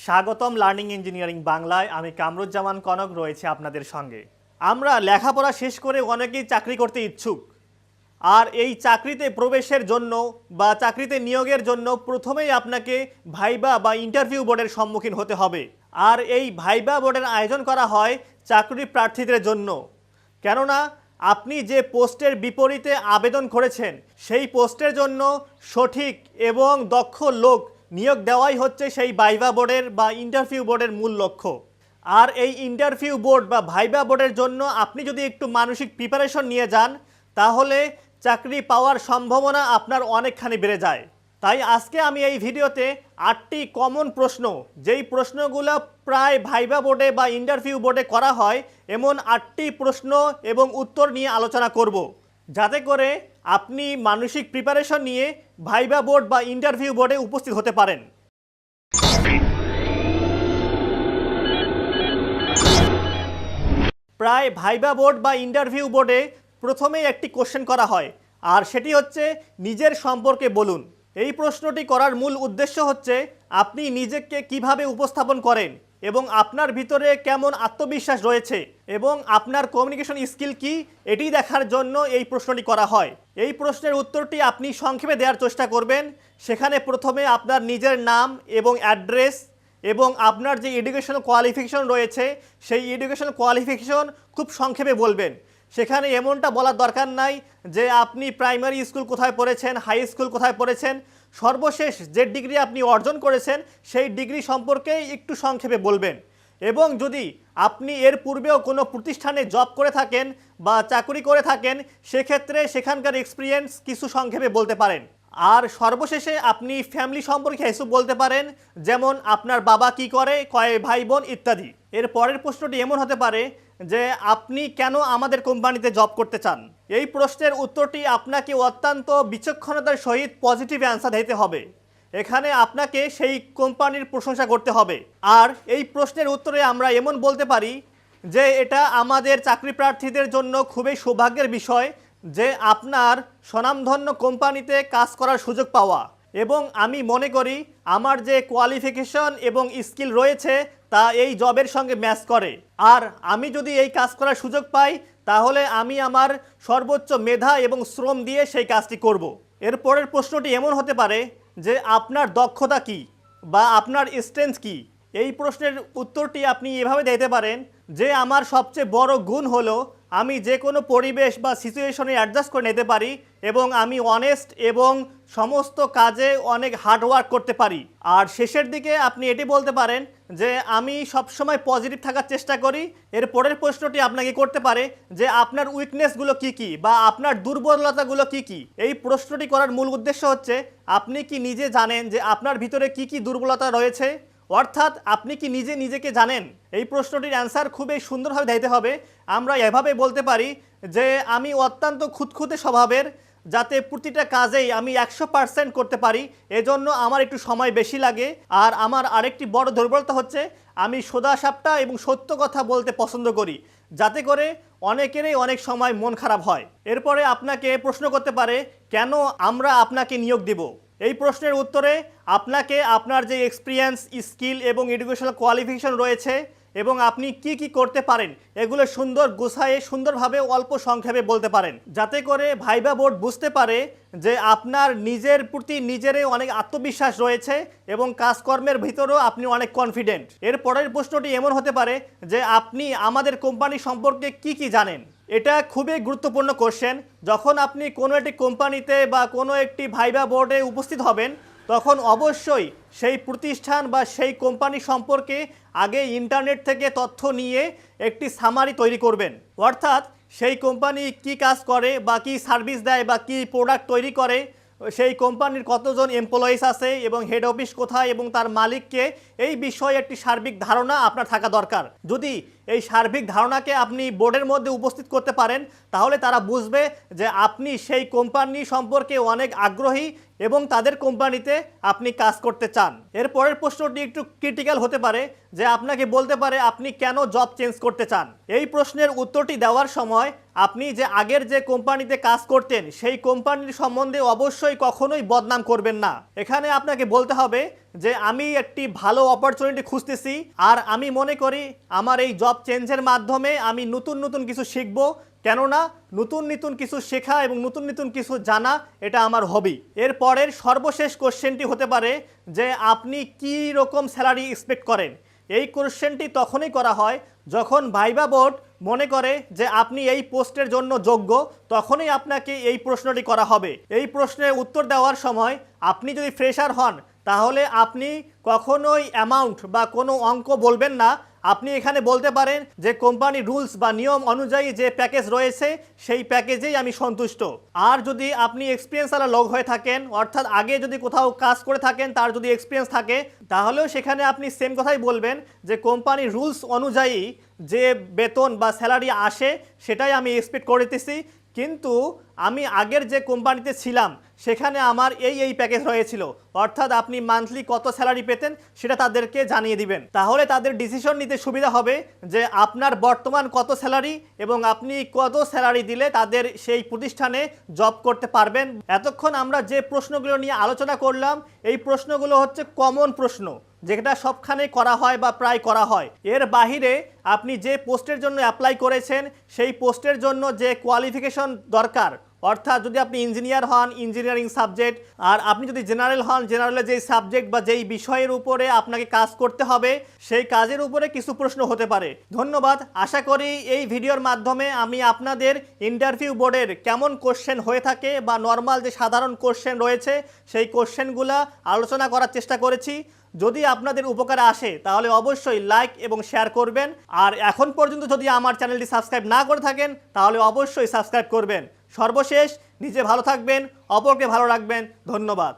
স্বাগতম learning engineering বাংলায়। আমি কামরুজ্জামান কনক রয়েছে আপনাদের সঙ্গে। আমরা লেখাপড়া শেষ করে অনেকেই চাকরি করতে ইচ্ছুক, আর এই চাকরিতে প্রবেশের জন্য বা চাকরিতে নিয়োগের জন্য প্রথমেই আপনাকে ভাইবা বা ইন্টারভিউ বোর্ডের সম্মুখীন হতে হবে। আর এই ভাইবা বোর্ডের আয়োজন করা হয় চাকরি প্রার্থীদের জন্য, কেননা আপনি যে পোস্টের বিপরীতে আবেদন করেছেন সেই পোস্টের জন্য সঠিক এবং দক্ষ লোক নিয়োগ দেওয়াই হচ্ছে সেই ভাইবা বোর্ডের বা ইন্টারভিউ বোর্ডের মূল লক্ষ্য। আর এই ইন্টারভিউ বোর্ড বা ভাইবা বোর্ডের জন্য আপনি যদি একটু মানসিক প্রিপারেশন নিয়ে যান, তাহলে চাকরি পাওয়ার সম্ভাবনা আপনার অনেকখানি বেড়ে যায়। তাই আজকে আমি এই ভিডিওতে 8টি কমন প্রশ্ন, যেই প্রশ্নগুলো প্রায় ভাইবা বোর্ডে বা ইন্টারভিউ বোর্ডে করা হয়, এমন 8টি প্রশ্ন এবং উত্তর নিয়ে আলোচনা করব, যাতে করে আপনি মানসিক প্রিপারেশন নিয়ে ভাইবা বোর্ড বা ইন্টারভিউ বোর্ডে উপস্থিত হতে পারেন। প্রায় ভাইবা বোর্ড বা ইন্টারভিউ বোর্ডে প্রথমেই একটি কোশ্চেন করা হয়, আর সেটি হচ্ছে নিজের সম্পর্কে বলুন। এই প্রশ্নটি করার মূল উদ্দেশ্য হচ্ছে আপনি নিজেকে কিভাবে উপস্থাপন করেন এবং আপনার ভিতরে কেমন আত্মবিশ্বাস রয়েছে এবং আপনার কমিউনিকেশন স্কিল কি, এটি দেখার জন্য এই প্রশ্নটি করা হয়। এই প্রশ্নের উত্তরটি আপনি সংক্ষেপে দেওয়ার চেষ্টা করবেন। সেখানে প্রথমে আপনার নিজের নাম এবং অ্যাড্রেস এবং আপনার যে এডুকেশনাল কোয়ালিফিকেশন রয়েছে সেই এডুকেশনাল কোয়ালিফিকেশন খুব সংক্ষেপে বলবেন। সেখানে এমনটা বলার দরকার নাই যে আপনি প্রাইমারি স্কুল কোথায় পড়েছেন, হাই স্কুল কোথায় পড়েছেন, সর্বশেষ যে ডিগ্রি আপনি অর্জন করেছেন সেই ডিগ্রি সম্পর্কেই একটু সংক্ষেপে বলবেন। এবং যদি আপনি এর পূর্বেও কোনো প্রতিষ্ঠানে জব করে থাকেন বা চাকরি করে থাকেন, সেক্ষেত্রে সেখানকার এক্সপিরিয়েন্স কিছু সংক্ষেপে বলতে পারেন। আর সর্বশেষে আপনি ফ্যামিলি সম্পর্কে কিছু বলতে পারেন, যেমন আপনার বাবা কি করে, কয় ভাই বোন ইত্যাদি। এর পরের প্রশ্নটি এমন হতে পারে যে আপনি কেন আমাদের কোম্পানিতে জব করতে চান। এই প্রশ্নের উত্তরটি আপনাকে অত্যন্ত বিচক্ষণতার সহিত পজিটিভ অ্যান্সার দিতে হবে। এখানে আপনাকে সেই কোম্পানির প্রশংসা করতে হবে। আর এই প্রশ্নের উত্তরে আমরা এমন বলতে পারি যে এটা আমাদের চাকরি প্রার্থীদের জন্য খুবই সৌভাগ্যের বিষয় যে আপনার স্বনামধন্য কোম্পানিতে কাজ করার সুযোগ পাওয়া। এবং আমি মনে করি আমার যে কোয়ালিফিকেশন এবং স্কিল রয়েছে তা এই জবের সঙ্গে ম্যাচ করে। আর আমি যদি এই কাজ করার সুযোগ পাই, তাহলে আমি আমার সর্বোচ্চ মেধা এবং শ্রম দিয়ে সেই কাজটি করব। এর পরের প্রশ্নটি এমন হতে পারে যে আপনার দক্ষতা কি বা আপনার স্ট্রেংথ কি। এই প্রশ্নের উত্তরটি আপনি এভাবে দিতে পারেন যে আমার সবচেয়ে বড় গুণ হলো আমি যে কোনো পরিবেশ বা সিচুয়েশনে অ্যাডজাস্ট করে নিতে পারি এবং আমি অনেস্ট এবং সমস্ত কাজে অনেক হার্ডওয়ার্ক করতে পারি। আর শেষের দিকে আপনি এটি বলতে পারেন যে আমি সবসময় পজিটিভ থাকার চেষ্টা করি। এর পরের প্রশ্নটি আপনাকে করতে পারে যে আপনার উইকনেসগুলো কি কি বা আপনার দুর্বলতাগুলো কি কি। এই প্রশ্নটি করার মূল উদ্দেশ্য হচ্ছে আপনি কি নিজে জানেন যে আপনার ভিতরে কি কি দুর্বলতা রয়েছে, অর্থাৎ আপনি কি নিজে নিজেকে জানেন। এই প্রশ্নটির অ্যান্সার খুবই সুন্দরভাবে দিতে হবে। আমরা এভাবে বলতে পারি যে আমি অত্যন্ত খুঁতখুঁতে স্বভাবের, যাতে প্রতিটা কাজেই আমি 100% করতে পারি, এজন্য আমার একটু সময় বেশি লাগে। আর আমার আরেকটি বড় দুর্বলতা হচ্ছে আমি সোজাসাপটা এবং সত্য কথা বলতে পছন্দ করি, যাতে করে অনেকেরই অনেক সময় মন খারাপ হয়। এরপরে আপনাকে প্রশ্ন করতে পারে কেন আমরা আপনাকে নিয়োগ দিব। এই প্রশ্নের উত্তরে আপনাকে আপনার যে এক্সপিরিয়েন্স, স্কিল এবং এডুকেশনাল কোয়ালিফিকেশন রয়েছে এবং আপনি কি কি করতে পারেন এগুলো সুন্দর গুছায়ে সুন্দরভাবে অল্প সংক্ষেপে বলতে পারেন, যাতে করে ভাইবা বোর্ড বুঝতে পারে যে আপনার নিজের প্রতি নিজেরই অনেক আত্মবিশ্বাস রয়েছে এবং কাজকর্মের ভিতরেও আপনি অনেক কনফিডেন্ট। এর পরের প্রশ্নটি এমন হতে পারে যে আপনি আমাদের কোম্পানি সম্পর্কে কি কি জানেন। এটা খুবই গুরুত্বপূর্ণ কোশ্চেন। যখন আপনি কোনো একটি কোম্পানিতে বা কোনো একটি ভাইবা বোর্ডে উপস্থিত হবেন, তখন অবশ্যই সেই প্রতিষ্ঠান বা সেই কোম্পানি সম্পর্কে আগে ইন্টারনেট থেকে তথ্য নিয়ে একটি সামারি তৈরি করবেন। অর্থাৎ সেই কোম্পানি কি কাজ করে বা কি সার্ভিস দেয় বা কি প্রোডাক্ট তৈরি করে, সেই কোম্পানির কতজন এমপ্লয়িজ আছে এবং হেড অফিস কোথায় এবং তার মালিককে, এই বিষয়ে একটি সার্বিক ধারণা আপনার থাকা দরকার। যদি এই সার্বিক ধারণাকে আপনি বোর্ডের মধ্যে উপস্থিত করতে পারেন, তাহলে তারা বুঝবে যে আপনি সেই কোম্পানি সম্পর্কে অনেক আগ্রহী এবং তাদের কোম্পানিতে আপনি কাজ করতে চান। এর পরের প্রশ্নটি একটু ক্রিটিক্যাল হতে পারে যে আপনাকে বলতে পারে আপনি কেন জব চেঞ্জ করতে চান। এই প্রশ্নের উত্তরটি দেওয়ার সময় আপনি যে আগের যে কোম্পানিতে কাজ করতেন সেই কোম্পানির সম্বন্ধে অবশ্যই কখনোই বদনাম করবেন না। এখানে আপনাকে বলতে হবে যে আমি একটি ভালো অপরচুনিটি খুঁজতেছি, আর আমি মনে করি আমার এই জব চেঞ্জের মাধ্যমে আমি নতুন নতুন কিছু শিখব, কেননা নতুন নতুন কিছু শেখা এবং নতুন নতুন কিছু জানা এটা আমার হবি। এর পরের সর্বশেষ কোশ্চেনটি হতে পারে যে আপনি কী রকম স্যালারি এক্সপেক্ট করেন। এই কোশ্চেনটি তখনই করা হয় যখন ভাইবা বোর্ড মনে করে যে আপনি এই পোস্টের জন্য যোগ্য, তখনই আপনাকে এই প্রশ্নটি করা হবে। এই প্রশ্নের উত্তর দেওয়ার সময় আপনি যদি ফ্রেশার হন তাহলে আপনি কখনোই অ্যামাউন্ট বা কোনো অঙ্ক বলবেন না। আপনি এখানে বলতে পারেন যে কোম্পানির রুলস বা নিয়ম অনুযায়ী যে প্যাকেজ রয়েছে সেই প্যাকেজেই আমি সন্তুষ্ট। আর যদি আপনি এক্সপিরিয়েন্সওয়ালা লোক হয়ে থাকেন, অর্থাৎ আগে যদি কোথাও কাজ করে থাকেন, তার যদি এক্সপিরিয়েন্স থাকে, তাহলেও সেখানে আপনি সেম কথাই বলবেন যে কোম্পানির রুলস অনুযায়ী যে বেতন বা স্যালারি আসে সেটাই আমি এক্সপেক্ট করতেছি, কিন্তু আমি আগের যে কোম্পানিতে ছিলাম সেখানে আমার এই প্যাকেজ রয়েছিল। অর্থাৎ আপনি মান্থলি কত স্যালারি পেতেন সেটা তাদেরকে জানিয়ে দিবেন। তাহলে তাদের ডিসিশন নিতে সুবিধা হবে যে আপনার বর্তমান কত স্যালারি এবং আপনি কত স্যালারি দিলে তাদের সেই প্রতিষ্ঠানে জব করতে পারবেন। এতক্ষণ আমরা যে প্রশ্নগুলো নিয়ে আলোচনা করলাম এই প্রশ্নগুলো হচ্ছে কমন প্রশ্ন, যেটা সবখানে করা হয় বা প্রায় করা হয়। এর বাহিরে আপনি যে পোস্টের জন্য অ্যাপ্লাই করেছেন সেই পোস্টের জন্য যে কোয়ালিফিকেশন দরকার, অর্থাৎ যদি আপনি ইঞ্জিনিয়ার হন ইঞ্জিনিয়ারিং সাবজেক্ট, আর আপনি যদি জেনারেল হন জেনারেলের যেই সাবজেক্ট বা যেই বিষয়ের উপরে আপনাকে কাজ করতে হবে সেই কাজের উপরে কিছু প্রশ্ন হতে পারে। ধন্যবাদ। আশা করি এই ভিডিওর মাধ্যমে আমি আপনাদের ইন্টারভিউ বোর্ডের কেমন কোশ্চেন হয়ে থাকে বা নর্মাল যে সাধারণ কোশ্চেন রয়েছে সেই কোশ্চেনগুলো আলোচনা করার চেষ্টা করেছি। যদি আপনাদের উপকারে আসে তাহলে অবশ্যই লাইক এবং শেয়ার করবেন, আর এখন পর্যন্ত যদি আমার চ্যানেলটি সাবস্ক্রাইব না করে থাকেন তাহলে অবশ্যই সাবস্ক্রাইব করবেন। সর্বশেষ নিজে ভালো থাকবেন, অপরকে ভালো রাখবেন। ধন্যবাদ।